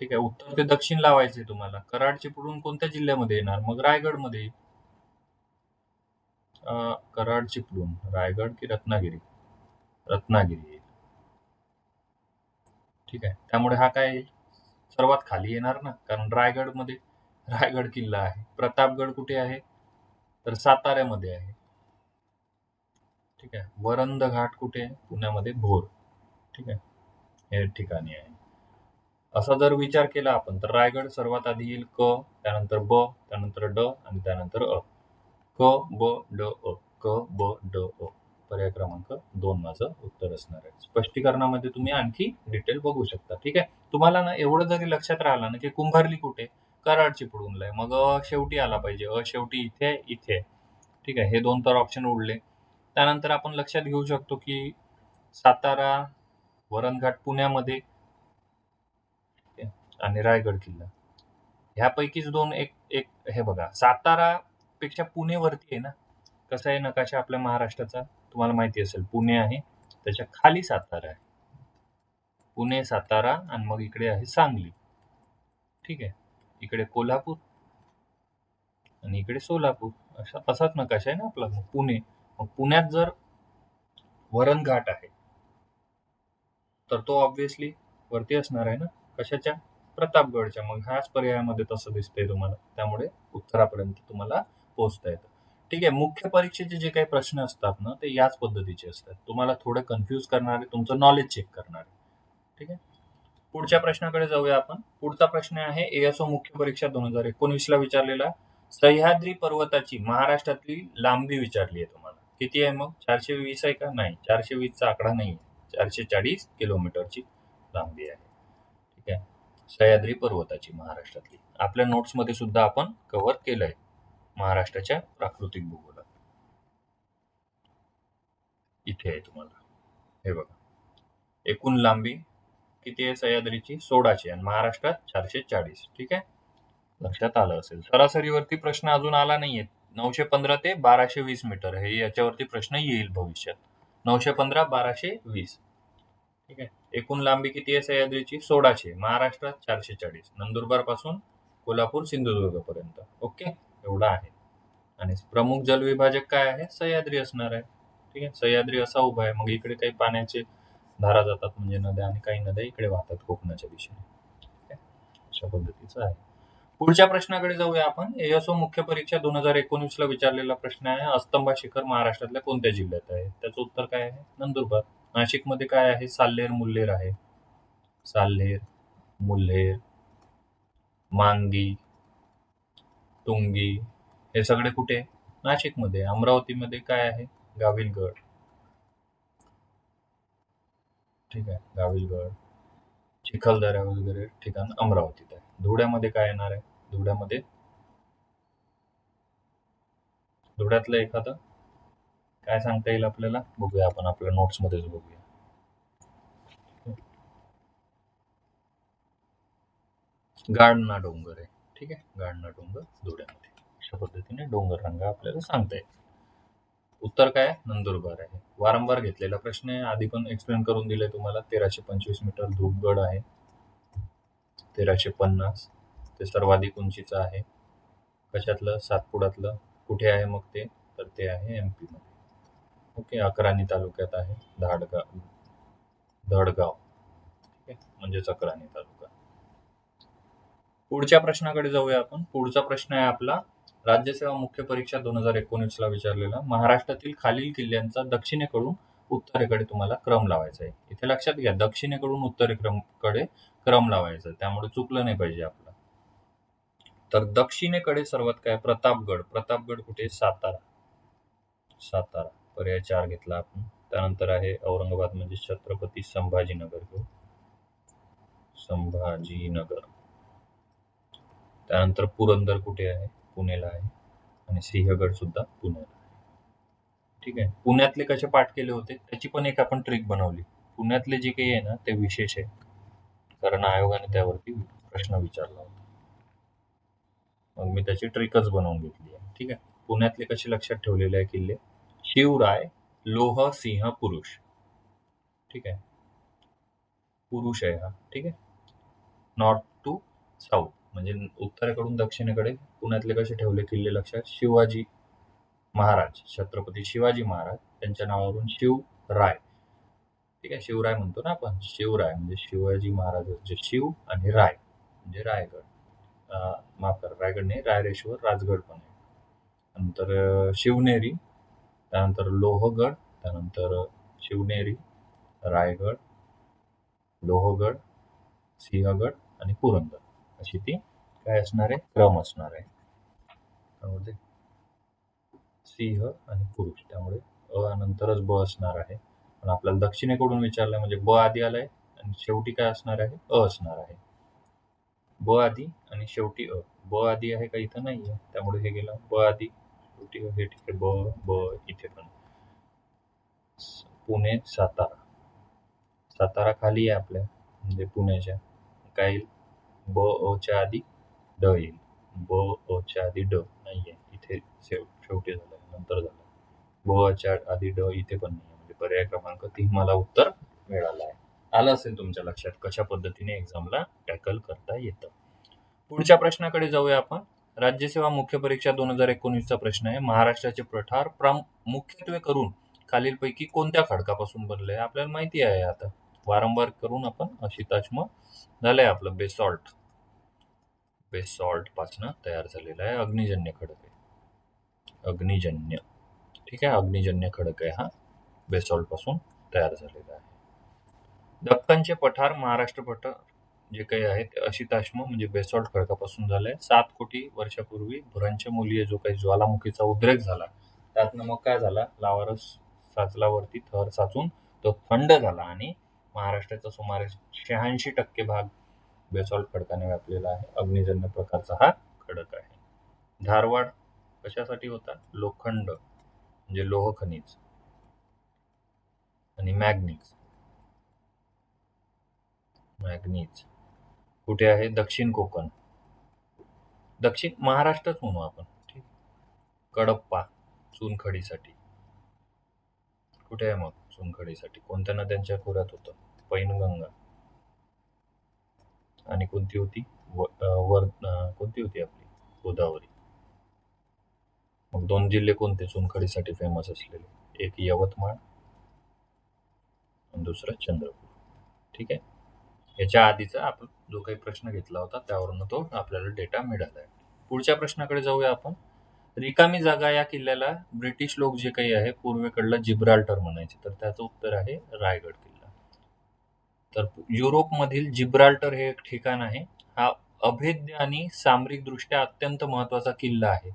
ठीक आहे, उत्तर ते दक्षिण लावायचे तुम्हाला. कराड चिपळूण कोणत्या जिल्ह्यामध्ये येणार? मग रायगडमध्ये. कराड चिपळूण रायगड की रत्नागिरी? रत्नागिरी येईल. ठीक आहे, त्यामुळे हा काय येईल? सर्वात खाली येणार ना, कारण रायगडमध्ये रायगड किल्ला आहे. प्रतापगड कुठे आहे? तर साताऱ्यामध्ये आहे. ठीक आहे, वरंद घाट कुठे आहे? पुण्यामध्ये भोर. ठीक आहे, हे ठिकाणी आहे. असा जर विचार केला आपण तर रायगड सर्वात आधी येईल क, त्यानंतर ब, त्यानंतर ड आणि त्यानंतर अ. क ब ड अ. क ब ड अ. पर्याय क्रमांक 2 माझं उत्तर असणार आहे. स्पष्टीकरणामध्ये तुम्ही आणखी डिटेल बघू शकता. ठीक आहे, तुम्हाला ना एवढं जरी लक्षात राहिलं ना की कुंभार्ली कुठे? कराड चिपळूणला आहे. मग अ शेवटी आला पाहिजे. अ शेवटी इथे आहे, इथे आहे. ठीक आहे, हे 2 तर ऑप्शन उरले. त्यानंतर आपण लक्षात घेऊ शकतो की सातारा, वरणघाट पुण्यामध्ये आणि रायगड किल्ला ह्यापैकीच 2 एक एक हे बघा, सातारा पेक्षा पुणे वरती आहे ना. कसं आहे नकाशा आपल्या महाराष्ट्राचा? तुम्हाला माहिती असेल, पुणे आहे, त्याच्या खाली सातारा आहे. पुणे, सातारा आणि मग इकडे आहे सांगली. ठीक आहे, इकडे कोल्हापूर आणि इकडे सोलापूर. असाच नकाशा आहे ना आपला. मग पुणे, मग पुण्यात जर वरणघाट आहे तर तो ऑब्व्हियसली वरती असणार आहे ना. कशाच्या? प्रतापगडच्या. मग ह्याच पर्यायामध्ये तसं दिसतंय तुम्हाला. त्यामुळे उत्तरापर्यंत तुम्हाला पोहोचता येतं. ठीक आहे, मुख्य परीक्षेचे जे काही प्रश्न असतात ना ते याच पद्धतीचे असतात. तुम्हाला थोडं कन्फ्यूज करणारे, तुमचं नॉलेज चेक करणारे. ठीक आहे, पुढच्या प्रश्नाकडे जाऊया आपण. पुढचा प्रश्न आहे एएसओ मुख्य परीक्षा 2019 ला विचारलेला. सह्याद्री पर्वताची महाराष्ट्रातली लांबी विचारली आहे तुम्हाला. किती आहे मग? 420 आहे का? नाही, 420 चा आकडा नाही. 440 किलोमीटरची लांबी आहे. ठीक आहे, सह्याद्री पर्वताची महाराष्ट्रातली. आपल्या नोट्समध्ये सुद्धा आपण कव्हर केलंय महाराष्ट्राच्या प्राकृतिक भूगोलात. इथे आहे तुम्हाला, हे बघा. एकूण लांबी किती आहे सह्याद्रीची? 1600 आणि महाराष्ट्रात 440. ठीक आहे, लक्षात आलं असेल. सरासरीवरती प्रश्न अजून आला नाहीये. 915 ते 1220 मीटर हे याच्यावरती प्रश्न येईल भविष्यात. 915 1220. ठीक आहे, एकूण लांबी किती आहे सह्याद्रीची? 1600, महाराष्ट्रात 440, नंदुरबार पासून कोल्हापूर सिंधुदुर्ग पर्यंत. ओके, एवढा आहे. आणि प्रमुख जलविभाजक काय आहे? सह्याद्री असणार आहे. ठीक आहे, सह्याद्री असा उभा आहे, मग इकडे काही पाण्याचे धारा जातात, म्हणजे नद्या, आणि काही नद्या इकडे वाहतात कोकणाच्या दिशेने. ठीक आहे, अशा पद्धतीचं आहे. पुढच्या प्रश्नाकडे जाऊया आपण. एएसओ मुख्य परीक्षा 2019 ला विचारलेला प्रश्न आहे. अस्तंबा शिखर महाराष्ट्रातल्या कोणत्या जिल्ह्यात आहे? त्याचं उत्तर काय आहे? नंदुरबार. नाशिकमध्ये काय आहे? साल्हेर मुल्हेर आहे. साल्हेर, मुल्हेर, मांगी, तुंगी हे सगळे कुठे? नाशिकमध्ये. अमरावतीमध्ये काय आहे? गाविलगड. ठीक आहे, गाविलगड, चिखलदरा वगैरे ठिकाण अमरावतीत आहे. धुळ्यामध्ये काय येणार आहे? धुळ्यामध्ये धुळ्यातलं एखादं काय सांगता येईल आपल्याला? बघूया आपण आपल्या नोट्समध्येच बघूया. गाढना डोंगर आहे. ठीक आहे, गाढना डोंगर धुळ्यामध्ये. अशा पद्धतीने डोंगर रांगा आपल्याला सांगता येईल. उत्तर काय नंदुरबार आहे. वारंवार घेतलेला प्रश्न आहे, आधी पण एक्सप्लेन करून दिले तुम्हाला. 1325 मीटर धूपगड आहे. 1350 ते सर्वाधिक उंचीचं आहे. कशातलं? सातपुड्यातलं. कुठे आहे मग ते? तर ते आहे MP मध्ये. ओके, अक्राणी तालुक्यात आहे. धडगाव. ठीक आहे, म्हणजेच अक्राणी तालुका. पुढच्या प्रश्नाकडे जाऊया आपण. पुढचा प्रश्न आहे आपला राज्यसेवा मुख्य परीक्षा 2019 ला विचारलेला. महाराष्ट्रातील खालील किल्ल्यांचा दक्षिणेकडून उत्तरेकडे तुम्हाला क्रम लावायचा आहे. इथे लक्षात घ्या, दक्षिणेकडून उत्तरेकडे क्रम लावायचा, त्यामुळे चुकलं नाही पाहिजे आपलं. तर दक्षिणेकडे सर्वात काय? प्रतापगड. प्रतापगड कुठे? सातारा. सातारा पर्याय 4 घेतला आपण. त्यानंतर आहे औरंगाबाद म्हणजे छत्रपती संभाजीनगर घेऊ. संभाजीनगर. त्यानंतर पुरंदर कुठे आहे? पुण्याला आहे. आणि सिंहगड सुद्धा पुण्याला आहे. ठीक आहे, पुण्यातले कसे पाठ केले होते त्याची पण एक आपण ट्रिक बनवली. पुण्यातले जे काही आहे ना ते विशेष आहे, कारण आयोगाने त्यावरती प्रश्न विचारला होता. मग मी त्याची ट्रिकच बनवून घेतली आहे. ठीक आहे, पुण्यातले कसे लक्षात ठेवलेले आहे किल्ले? शिवराय, लोह, सिंह, पुरुष. ठीक आहे, पुरुष आहे हा. ठीक आहे, नॉर्थ टू साऊथ म्हणजे उत्तरेकडून दक्षिणेकडे पुण्यातले कसे ठेवले किल्ले लक्षात? शिवाजी महाराज, छत्रपती शिवाजी महाराज त्यांच्या नावावरून शिवराय. ठीक आहे, शिवराय म्हणतो ना आपण. शिवराय म्हणजे शिवाजी महाराजांचे शिव आणि राय म्हणजे रायगड. माफ करा, रायगड नाही, रायरेश्वर राजगड पण आहे. नंतर शिवनेरी, त्यानंतर लोहगड, त्यानंतर शिवनेरी, रायगड, लोहगड, सिंहगड आणि पुरंदर. अशी ती काय असणार आहे? क्रम असणार आहे. त्यामध्ये सिंह आणि पुरुष, त्यामुळे अ नंतरच ब असणार आहे. पण आपल्याला दक्षिणेकडून विचारलंय म्हणजे ब आधी आलाय आणि शेवटी काय असणार आहे? अ असणार आहे. ब आधी आणि शेवटी अ. ब आधी आहे का? इथं नाहीये, त्यामुळे हे गेलं. ब आधी शेवटी अ. हे ठीक आहे. ब ब इथे पण. पुणे, सातारा. सातारा खाली आहे आपल्या म्हणजे पुण्याच्या. काय येईल? ब अ च्या आधी ड येईल. ब अ च्या आधी ड नाहीये इथे, शेवटी झालं, नंतर झालं. ब च्या आधी ड इथे पण नाही, म्हणजे पर्याय क्रमांक 3 मला उत्तर मिळालं आहे. आलं असेल तुमच्या लक्षात कशा पद्धतीने एक्झामला टॅकल करता येतं. पुढच्या प्रश्नाकडे जाऊया आपण. राज्यसेवा मुख्य परीक्षा 2019 चा प्रश्न आहे. महाराष्ट्राचे पठार मुख्यत्वे करून खालीलपैकी कोणत्या खडकापासून बनले? आपल्याला माहिती आहे आता, वारंवार करून आपण अशिताश्म झालंय आपलं. बेसॉल्ट. बेसॉल्ट पासून तयार झालेला आहे. अग्निजन्य खडक आहे. अग्निजन्य. ठीक आहे, अग्निजन्य खडक आहे हा. बेसॉल्ट पासून तयार झालेला आहे. दख्खनचे पठार, महाराष्ट्र पठार जे काही आहे ते अशिताश्म म्हणजे बेसॉल्ट खडकापासून झालंय. 7 कोटी वर्षापूर्वी भुरांचमूलीय जो काही ज्वालामुखीचा उद्रेक झाला, त्यातनं मग काय झाला? लावारस साचलावरती थर साचून तो थंड झाला आणि महाराष्ट्राचा सुमारे 86% भाग बेसॉल्ट खडकाने व्यापलेला आहे. अग्निजन्य प्रकारचा हा खडक आहे. धारवाड कशासाठी होता? लोखंड म्हणजे लोह खनिज आणि मॅग्नीज. मॅग्नीज कुठे आहे? दक्षिण कोकण. दक्षिण महाराष्ट्रच म्हणू आपण. ठीक, कडप्पा चुनखडीसाठी. कुठे आहे मग चुनखडीसाठी? कोणत्या नद्यांच्या खोऱ्यात होतं? पैनगंगा. आणि कोणती होती? कोणती होती आपली? गोदावरी. मग 2 जिल्हे कोणते चुनखडीसाठी फेमस असलेले? एक यवतमाळ आणि दुसरं चंद्रपूर. ठीक आहे, याच्या आधीचा आपण जो काही प्रश्न घेतला होता त्यावरून तो आपल्याला डेटा मिळाला आहे. पुढच्या प्रश्नाकडे जाऊया आपण. रिकामी जागा या किल्ल्याला ब्रिटिश लोक जे काही आहे पूर्वेकडला जिब्राल्टर म्हणायचे, तर त्याचं उत्तर आहे रायगड किल्ला. तर युरोपमधील जिब्राल्टर हे एक ठिकाण आहे. हा अभेद्य आणि सामरिकदृष्ट्या अत्यंत महत्वाचा किल्ला आहे.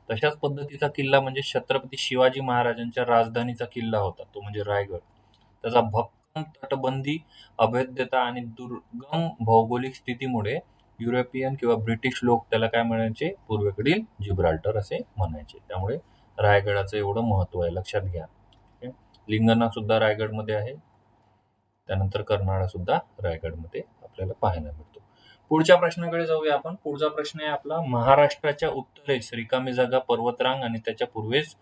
तशाच पद्धतीचा किल्ला म्हणजे छत्रपती शिवाजी महाराजांच्या राजधानीचा किल्ला होता, तो म्हणजे रायगड. त्याचा भक्कम तटबंदी, अभेद्यता आणि दुर्गम भौगोलिक स्थितीमुळे युरोपियन किंवा ब्रिटिश लोक त्याला काय म्हणायचे? पूर्वेकडील जिब्राल्टर असे म्हणायचे. त्यामुळे रायगडाचं एवढं महत्व आहे, लक्षात घ्या. लिंगणा सुद्धा रायगडमध्ये आहे. त्यानंतर कर्नाळा सुद्धा रायगडमध्ये आपल्याला पाहायला मिळतो. पुढच्या प्रश्नाकडे जाऊया आपण. पुढचा प्रश्न आहे आपला, महाराष्ट्राच्या उत्तरेस रिकामी जागा पर्वतरांग आणि त्याच्या पूर्वेस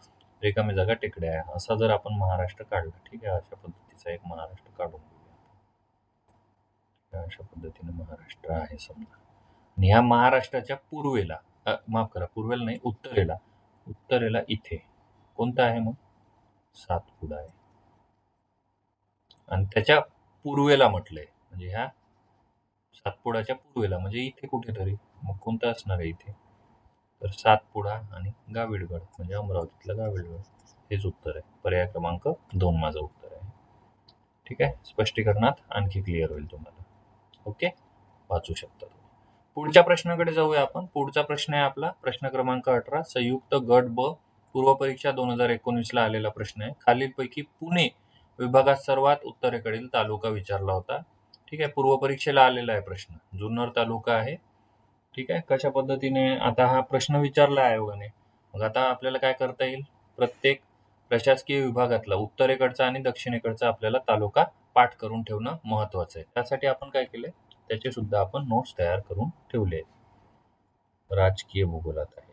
रिकामी जागा टेकड्या आहे. असा जर आपण महाराष्ट्र काढला, ठीक आहे, अशा पद्धतीचा एक महाराष्ट्र काढून घेऊया. अशा पद्धतीने महाराष्ट्र आहे समजा, आणि ह्या महाराष्ट्राच्या पूर्वेला, माफ करा, पूर्वेला नाही, उत्तरेला इथे कोणता आहे मग? सातपुडा आहे. आणि त्याच्या पूर्वेला म्हटलंय, म्हणजे ह्या सातपुडाच्या पूर्वेला म्हणजे इथे कुठेतरी, मग कोणतं असणार आहे इथे? तर सातपुडा आणि गाविलगड, म्हणजे अमरावतीतला गाविलगड, हेच उत्तर आहे. पर्याय क्रमांक 2 माझं उत्तर आहे. ठीक आहे, स्पष्टीकरणात आणखी क्लिअर होईल तुम्हाला. ओके, वाचू शकता तुम्ही. पुढच्या प्रश्नाकडे जाऊया आपण. पुढचा प्रश्न आहे आपला प्रश्न क्रमांक 18, संयुक्त गट ब, पूर्व परीक्षा 2019 ला आलेला प्रश्न आहे. खालीलपैकी पुणे विभागात सर्वात उत्तरेकडील तालुका विचारला होता. ठीक आहे, पूर्व परीक्षेला आलेला आहे प्रश्न, जुन्नर तालुका आहे. ठीक आहे, कशा पद्धतीने आता हा प्रश्न विचारला आहे आयोगाने, मग आता आपल्याला काय करता येईल, प्रत्येक प्रशासकीय विभागातला उत्तरेकडचा आणि दक्षिणेकडचा आपल्याला तालुका पाठ करून ठेवणं महत्वाचं आहे. त्यासाठी आपण काय केलंय, त्याचे सुद्धा आपण नोट्स तयार करून ठेवले आहेत. राजकीय भूगोलात आहे.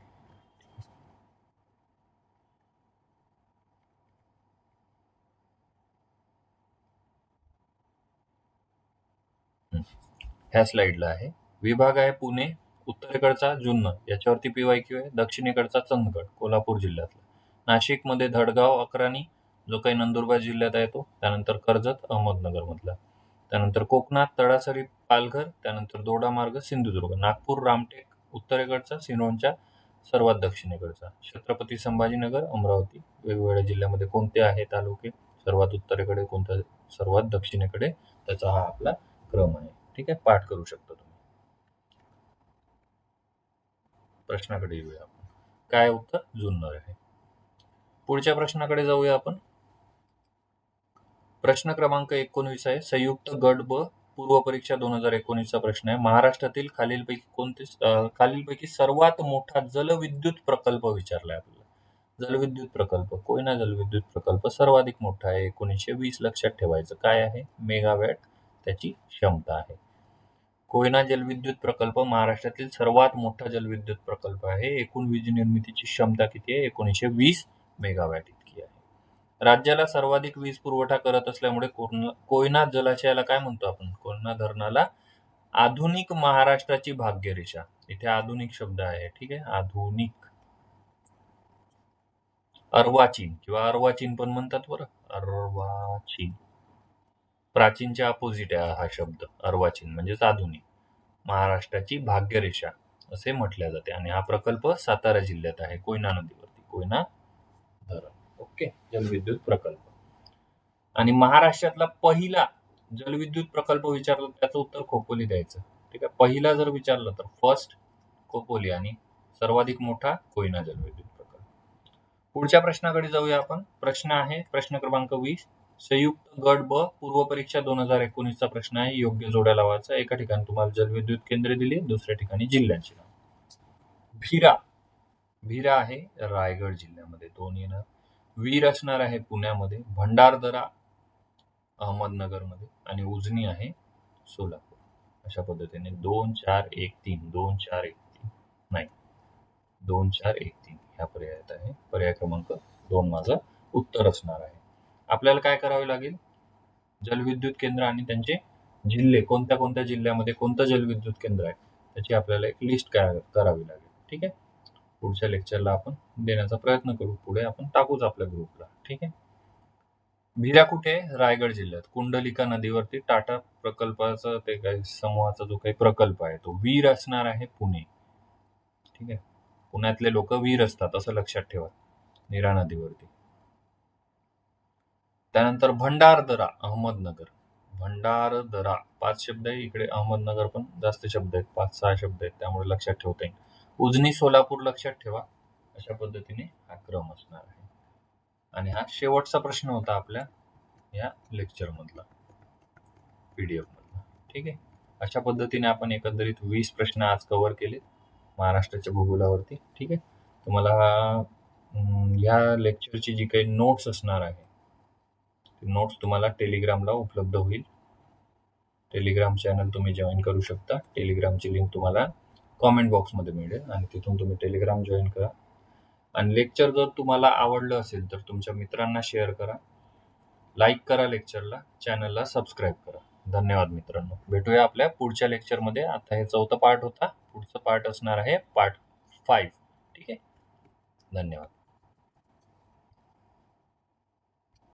ह्या स्लाइडला आहे. विभाग आहे पुणे, उत्तरेकडचा जुन्नर, याच्यावरती PYQ आहे. दक्षिणेकडचा चंदगड, कोल्हापूर जिल्ह्यातला. नाशिकमध्ये धडगाव, अक्राणी, जो काही नंदुरबार जिल्ह्यात आहे तो. त्यानंतर कर्जत, अहमदनगर मधला. त्यानंतर कोकणात तळासरी, पालघर. त्यानंतर दोडामार्ग, सिंधुदुर्ग. नागपूर, रामटेक, उत्तरेकडचा. सिरोंचा, सर्वात दक्षिणेकडचा. छत्रपती संभाजीनगर, अमरावती. वेगवेगळ्या जिल्ह्यामध्ये कोणते आहे तालुके, सर्वात उत्तरेकडे कोणत्या, सर्वात दक्षिणेकडे, त्याचा हा आपला क्रम आहे. ठीक आहे, पाठ करू शकता तुम्ही. प्रश्नाकडे येऊया आपण. काय उत्तर? जुन्नर आहे. पुढच्या प्रश्नाकडे जाऊया आपण. प्रश्न क्रमांक 19 आहे, संयुक्त गट ब, पूर्व परीक्षा 2019 प्रश्न आहे. महाराष्ट्रातील खालीलपैकी सर्वात मोठा जलविद्युत प्रकल्प विचारलाय आपल्याला. जलविद्युत प्रकल्प, कोयना जलविद्युत प्रकल्प सर्वाधिक मोठा आहे, 1920. लक्षात ठेवायचं. काय आहे? मेगावॅट त्याची क्षमता आहे. कोयना जलविद्युत प्रकल्प महाराष्ट्रातील सर्वात मोठा जलविद्युत प्रकल्प आहे. एकूण वीज निर्मितीची क्षमता किती आहे? 1920 मेगावॅट इतकी आहे. राज्याला सर्वाधिक वीज पुरवठा करत असल्यामुळे कोयना जलाशयाला काय म्हणतो आपण? कोयना धरणाला आधुनिक महाराष्ट्राची भाग्यरेषा. इथे आधुनिक शब्द आहे. ठीक आहे, आधुनिक. अर्वाचीन किंवा अर्वाचीन पण म्हणतात बरं, अर्वाचीन. प्राचीनच्या अपोजिट आहे हा शब्द, अर्वाचीन म्हणजेच आधुनिक. महाराष्ट्राची भाग्यरेषा असे म्हटले जाते. आणि हा प्रकल्प सातारा जिल्ह्यात आहे, कोयना नदीवरती, कोयना धरण. ओके, जलविद्युत प्रकल्प. आणि महाराष्ट्रातला पहिला जलविद्युत प्रकल्प विचारला, त्याचं उत्तर खोपोली द्यायचं. ठीक आहे, पहिला जर विचारलं तर फर्स्ट खोपोली, आणि सर्वाधिक मोठा कोयना जलविद्युत प्रकल्प. पुढच्या प्रश्नाकडे जाऊया आपण. प्रश्न आहे प्रश्न क्रमांक 20, संयुक्त गट ब, पूर्व परीक्षा 2019 प्रश्न आहे. योग्य जोड्या लावायचा. एका ठिकाणी तुम्हाला जलविद्युत केंद्रे दिली, दुसऱ्या ठिकाणी जिल्ह्यांची नाव. भीरा आहे रायगड जिल्ह्यामध्ये, 2 येणार. वीर असणार आहे पुण्यामध्ये, भंडारदरा अहमदनगरमध्ये, आणि उजनी आहे सोलापूर. अशा पद्धतीने 2 4 1 3 2 4 1 3 नाही 2 4 1 3 ह्या पर्यायात आहे. पर्याय क्रमांक 2 माझं उत्तर असणार आहे. आपल्याला काय करावे लागेल? जलविद्युत केंद्र आणि त्यांचे जिल्हे, कोणत्या कोणत्या जिल्ह्यामध्ये कोणतं जलविद्युत केंद्र आहे त्याची आपल्याला एक लिस्ट करावी लागेल. ठीक आहे, पुढच्या लेक्चरला आपण देण्याचा प्रयत्न करू. पुढे आपण टाकूच आपल्या ग्रुपला. ठीक आहे. भीरा कुठे आहे? रायगड जिल्ह्यात. कुंडलिका नदीवरती टाटा प्रकल्पाचा ते काही समूहाचा जो काही प्रकल्प आहे तो. वीर असणार आहे पुणे. ठीक आहे, पुण्यातले लोक वीर असतात असं लक्षात ठेवा, नीरा नदीवरती. त्यानंतर भंडारदरा अहमदनगर. भंडारदरा 5 शब्द आहे, इकडे अहमदनगर पण जास्त शब्द आहेत, 5-6 शब्द आहेत, त्यामुळे लक्षात ठेवता येईल. उजनी सोलापूर लक्षात ठेवा. अशा पद्धतीने हा क्रम असणार आहे. आणि हा शेवटचा प्रश्न होता आपल्या या लेक्चर मधला, PDF मधला. ठीक आहे, अशा पद्धतीने आपण एकंदरीत 20 प्रश्न आज कव्हर केले महाराष्ट्राच्या भूगोलावरती. ठीक आहे, तुम्हाला या लेक्चरची जी काही नोट्स असणार आहे, ती नोट्स तुम्हाला टेलिग्रामला उपलब्ध होईल. टेलिग्राम चॅनल तुम्ही जॉईन करू शकता. टेलिग्रामची लिंक तुम्हाला कॉमेंट बॉक्समध्ये मिळेल आणि तिथून तुम्ही टेलिग्राम जॉईन करा. आणि लेक्चर जर तुम्हाला आवडलं असेल तर तुमच्या मित्रांना शेअर करा, लाईक करा लेक्चरला, चॅनलला सबस्क्राईब करा. धन्यवाद मित्रांनो. भेटूया आपल्या पुढच्या लेक्चरमध्ये. आता हे 4था पार्ट होता. पुढचं पार्ट असणार आहे पार्ट 5. ठीक आहे. धन्यवाद.